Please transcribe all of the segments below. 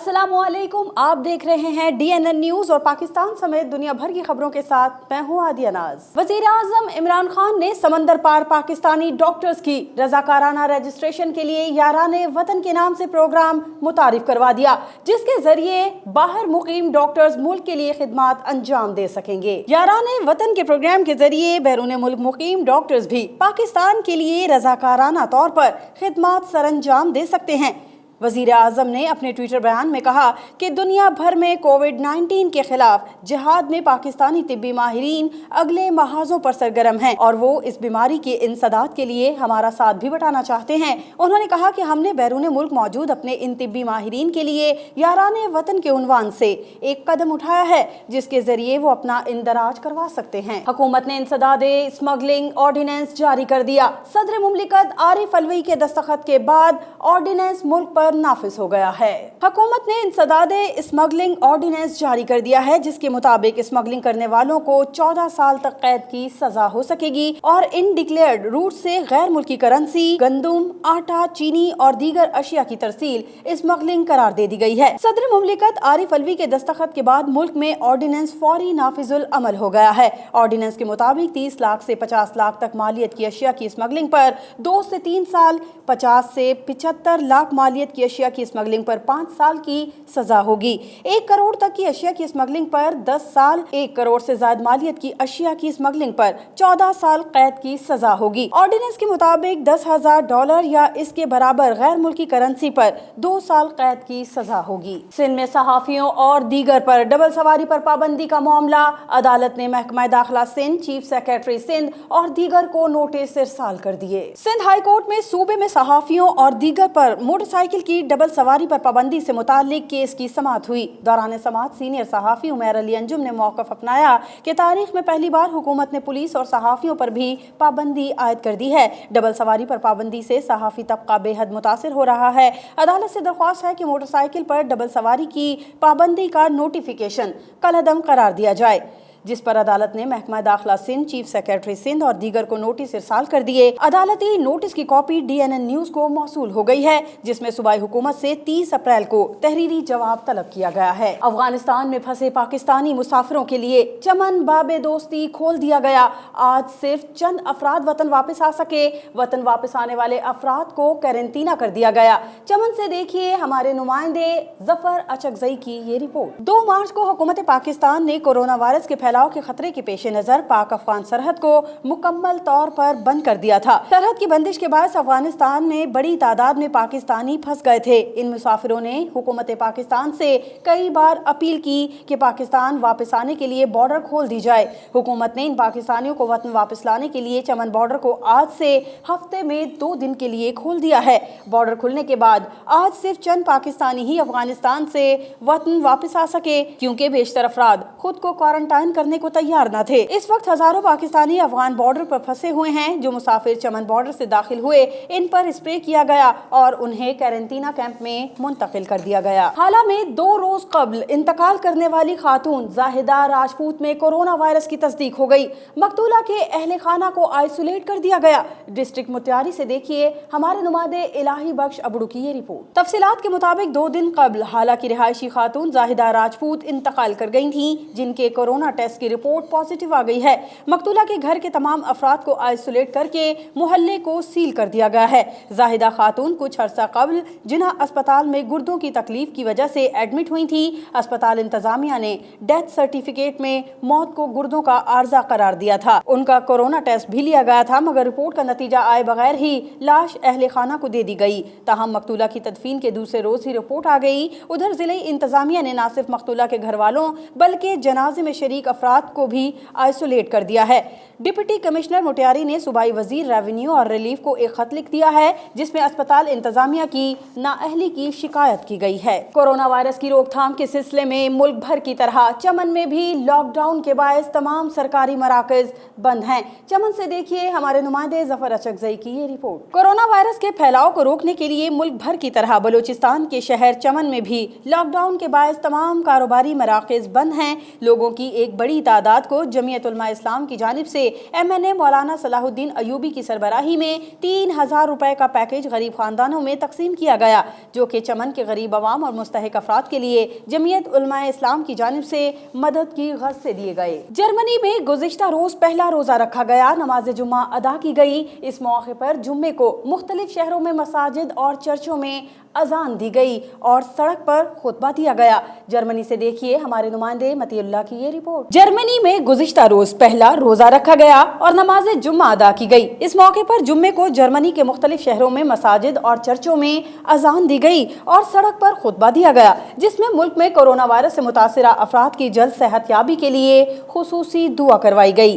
अस्सलाम वालेकुम, आप देख रहे हैं DNN न्यूज और पाकिस्तान समेत दुनिया भर की खबरों के साथ मैं हूं आदिया नाज। वजीर आजम इमरान खान ने समंदर पार पाकिस्तानी डॉक्टर्स की रजाकाराना रजिस्ट्रेशन के लिए याराने वतन के नाम से प्रोग्राम मुतारिफ करवा दिया, जिसके जरिए बाहर मुकीम डॉक्टर्स मुल्क के लिए खिदमात अंजाम दे सकेंगे। याराने वतन के प्रोग्राम के जरिए बैरून मुल्क मुकीम डॉक्टर्स भी पाकिस्तान के लिए रजाकाराना तौर पर खिदमात सरअंजाम दे सकते हैं। वजीर आजम ने अपने ट्विटर बयान में कहा कि दुनिया भर में कोविड-19 के खिलाफ जिहाद में पाकिस्तानी तिब्बी माहिरीन अगले महाजों पर सरगर्म हैं और वो इस बीमारी के इंसदाद के लिए हमारा साथ भी बटाना चाहते हैं। उन्होंने कहा कि हमने बैरून मुल्क मौजूद अपने इन तिब्बी माहिरीन के लिए याराने वतन के उन्वान से एक कदम उठाया है, जिसके जरिए वो अपना इंदराज करवा सकते हैं। हुकूमत ने इंसदादे स्मगलिंग ऑर्डिनेंस जारी कर दिया। सदर मुमलिकत आरिफ अलवी के दस्तखत के बाद ऑर्डिनेंस मुल्क पर नाफिज हो गया है। हुकूमत ने इंसदादे स्मगलिंग ऑर्डिनेंस जारी कर दिया है, जिसके मुताबिक स्मगलिंग करने वालों को 14 साल तक कैद की सजा हो सकेगी और इन डिक्लेयर्ड रूट से गैर मुल्की करेंसी, गंदुम, आटा, चीनी और दीगर अशिया की तरसील स्मगलिंग करार दे दी गई है। सदर मुमलिकत आरिफ अलवी के दस्तखत के बाद मुल्क में ऑर्डिनेंस फौरी नाफिजुल अमल हो गया है। ऑर्डिनेंस के मुताबिक 30 लाख से 50 लाख तक मालियत की अशिया की स्मगलिंग पर 2 से 3 साल, 50 से 75 लाख मालियत की अशिया की स्मगलिंग पर 5 साल की सजा होगी। 1 करोड़ तक की अशिया की स्मगलिंग पर 10 साल, 1 करोड़ से ज्यादा मालियत की अशिया की स्मगलिंग पर 14 साल कैद की सजा होगी। ऑर्डिनेंस के मुताबिक $10,000 या इसके बराबर गैर मुल्की करेंसी पर 2 साल कैद की सजा होगी। सिंध में सहाफियों और दीगर पर डबल सवारी पर पाबंदी का मामला, अदालत ने महकमा दाखिला सिंध, चीफ सेक्रेटरी सिंध और दीगर को नोटिस इरसाल कर दिए। सिंध हाई कोर्ट में सूबे में सहाफियों और दीगर पर मोटरसाइकिल की डबल सवारी पर पाबंदी से मुतालिक केस की समाअत हुई। दौरान समाअत सीनियर सहाफी उमैर अली अंजुम ने मौक़िफ़ अपनाया कि तारीख में पहली बार हुकूमत ने पुलिस और सहाफियों पर भी पाबंदी आयद कर दी है। डबल सवारी पर पाबंदी से सहाफी तबका बेहद मुतासिर हो रहा है। अदालत से दरख्वास्त है कि मोटरसाइकिल पर डबल सवारी की पाबंदी का नोटिफिकेशन कलअदम करार दिया जाए, जिस पर अदालत ने महकमा दाखिला सिंध, चीफ सेक्रेटरी सिंध और दीगर को नोटिस इरसाल कर दिए। अदालती नोटिस की कॉपी DNN न्यूज को मौसूल हो गई है, जिसमें सूबाई हुकूमत से 30 अप्रैल को तहरीरी जवाब तलब किया गया है। अफगानिस्तान में फंसे पाकिस्तानी मुसाफिरों के लिए चमन बाबे दोस्ती खोल दिया गया। आज सिर्फ चंद अफराद वतन वापस आ सके। वतन वापस आने वाले अफराद को क्वारंटीना कर दिया गया। चमन से देखिए हमारे नुमाइंदे जफर अचकजई की ये रिपोर्ट। 2 मार्च को हुकूमत पाकिस्तान ने कोरोना वायरस के फैलाव के खतरे के पेश नजर पाक अफगान सरहद को मुकम्मल तौर पर बंद कर दिया था। सरहद की बंदिश के बाद अफगानिस्तान में बड़ी तादाद में पाकिस्तानी फंस गए थे। इन मुसाफिरों ने हुकूमत पाकिस्तान से कई बार अपील की कि पाकिस्तान वापस आने के लिए बॉर्डर खोल दी जाए। हुकूमत ने इन पाकिस्तानियों को वतन वापस लाने के लिए चमन बॉर्डर को आज से हफ्ते में 2 दिन के लिए खोल दिया है। बॉर्डर खुलने के बाद आज सिर्फ चंद पाकिस्तानी ही अफगानिस्तान से वतन वापस आ सके, क्योंकि बेशतर अफराद खुद को क्वारंटाइन करने को तैयार न थे। इस वक्त हजारों पाकिस्तानी अफगान बॉर्डर पर फंसे हुए हैं। जो मुसाफिर चमन बॉर्डर से दाखिल हुए, इन पर स्प्रे किया गया और उन्हें क्वारंटीना कैंप में मुंतकिल कर दिया गया। हाल में 2 रोज कबल इंतकाल करने वाली खातून जाहिदा राजपूत में कोरोना वायरस की तस्दीक हो गई। मकतूला के अहले खाना को आइसोलेट कर दिया गया। डिस्ट्रिक्ट मुत्यारी से देखिए हमारे नुमाइंदे इलाही बख्श अबड़ू की ये रिपोर्ट। तफसीलात के मुताबिक 2 दिन कबल हालांकि रिहायशी खातून जाहिदा राजपूत इंतकाल कर गई थी, जिनके कोरोना टेस्ट की रिपोर्ट पॉजिटिव आ गई है। मकतूला के घर के तमाम अफराद को आइसोलेट करके मोहल्ले को सील कर दिया गया है। जाहिदा खातून कुछ अरसा कबल जिन्ना अस्पताल में गुर्दों की तकलीफ की वजह से एडमिट हुई थी। अस्पताल इंतजामिया ने डेथ सर्टिफिकेट में मौत को गुर्दों का आर्जा करार दिया था। उनका कोरोना टेस्ट भी लिया गया था, मगर रिपोर्ट का नतीजा आए बगैर ही लाश अहले खाना को दे दी गई। ताहम मकतूला की तदफीन के दूसरे रोज ही रिपोर्ट आ गई। उधर जिले इंतजामिया ने न सिर्फ मकतूला के घर वालों बल्कि जनाजे में शरीक अफराद को भी आइसोलेट कर दिया है। डिप्टी कमिश्नर मुटियारी ने सूबाई वजीर रेवेन्यू और रिलीफ को एक खत लिख दिया है, जिसमें अस्पताल इंतजामिया की नाअहली की शिकायत की गई है। कोरोना वायरस की रोकथाम के सिलसिले में मुल्क भर की तरह चमन में भी लॉकडाउन के बायस तमाम सरकारी मराकज बंद हैं। चमन से देखिए हमारे नुमाइंदे जफर अचकजई की ये रिपोर्ट। कोरोना वायरस के फैलाव को रोकने के लिए मुल्क भर की तरह बलूचिस्तान के शहर चमन में भी लॉकडाउन के बायस तमाम कारोबारी मराकज बंद हैं। लोगों की एक बड़ी बड़ी तादाद को जमीयत उलमा इस्लाम की जानिब से MNA मौलाना सलाहुद्दीन अयूबी की सरबराही में 3000 रुपए का पैकेज गरीब खानदानों में तकसीम किया गया, जो कि चमन के गरीब अवाम और मुस्तहिक अफराद के लिए जमीयत उलमा इस्लाम की जानिब से मदद की गर्ज से दिए गए। जर्मनी में गुज़िश्ता रोज पहला रोजा रखा गया, नमाज जुम्मा अदा की गई। इस मौके पर जुम्मे को मुख्तलिफ शहरों में मसाजिद और चर्चों में अजान दी गई और सड़क पर खुतबा दिया गया। जर्मनी से देखिए हमारे नुमाइंदे मतीउल्लाह की ये रिपोर्ट। जर्मनी में गुज़िश्ता रोज पहला रोजा रखा गया और नमाज जुम्मा अदा की गई। इस मौके पर जुम्मे को जर्मनी के मुख्तलिफ शहरों में मसाजिद और चर्चों में अजान दी गई और सड़क पर खुतबा दिया गया, जिसमें मुल्क में कोरोना वायरस से मुतासिरा अफराद की जल्द सेहतयाबी के लिए खुसूसी दुआ करवाई गई।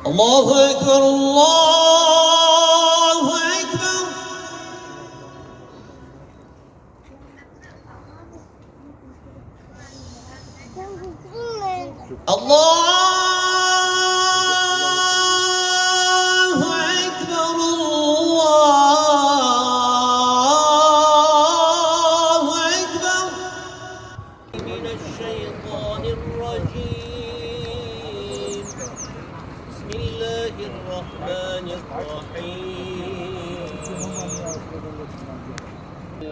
अल्लाहु अकबर, अल्लाहु अकबर। अल्लाहु अकबर, अल्लाहु अकबर। मिनश शैतानिर रजीम। बिस्मिल्लाहिर रहमानिर रहीम।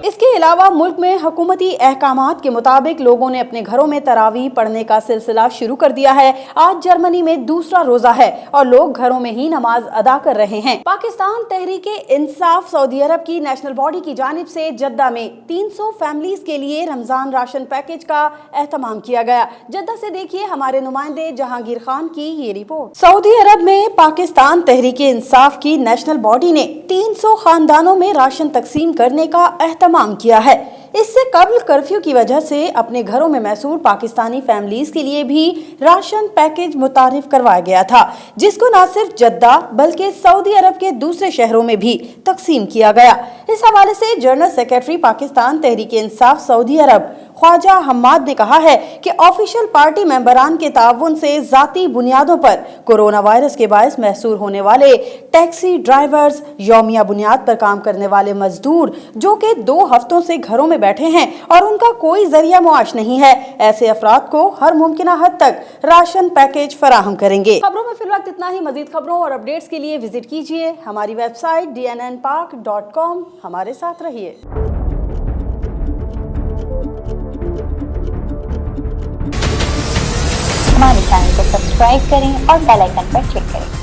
इसके अलावा मुल्क में हुकूमती अहकामात के मुताबिक लोगों ने अपने घरों में तरावीह पढ़ने का सिलसिला शुरू कर दिया है। आज जर्मनी में दूसरा रोजा है और लोग घरों में ही नमाज अदा कर रहे हैं। पाकिस्तान तहरीक इंसाफ सऊदी अरब की नेशनल बॉडी की जानिब से जद्दा में 300 फैमिलीज के लिए रमजान राशन पैकेज का एहतमाम किया गया। जद्दा से देखिए हमारे नुमाइंदे जहांगीर खान की ये रिपोर्ट। सऊदी अरब में पाकिस्तान तहरीक इंसाफ की नेशनल बॉडी ने 300 खानदानों में राशन तकसीम करने का एहतमाम किया है। इससे कबल कर्फ्यू की वजह से अपने घरों में मैसूर पाकिस्तानी फैमिलीज के लिए भी राशन पैकेज मुतारिफ करवाया गया था, जिसको न सिर्फ जद्दा बल्कि सऊदी अरब के दूसरे शहरों में भी तकसीम किया गया। इस हवाले से general secretary Pakistan Tehreek Insaf Saudi अरब ख्वाजा हम्माद ने कहा है कि ऑफिशियल पार्टी मेंबरान के ताउन से जाती बुनियादों पर कोरोना वायरस के बायस महसूर होने वाले टैक्सी ड्राइवर्स, यौमिया बुनियाद पर काम करने वाले मजदूर जो कि 2 हफ्तों से घरों में बैठे हैं और उनका कोई जरिया मुआश नहीं है, ऐसे अफराद को हर मुमकिना हद तक राशन पैकेज फराहम करेंगे। खबरों में फिलहाल इतना ही। मजीद खबरों और अपडेट्स के लिए विजिट कीजिए हमारी वेबसाइट dnnpark.com। हमारे साथ रहिए। हमारे चैनल को सब्सक्राइब करें और बेल आइकन पर क्लिक करें।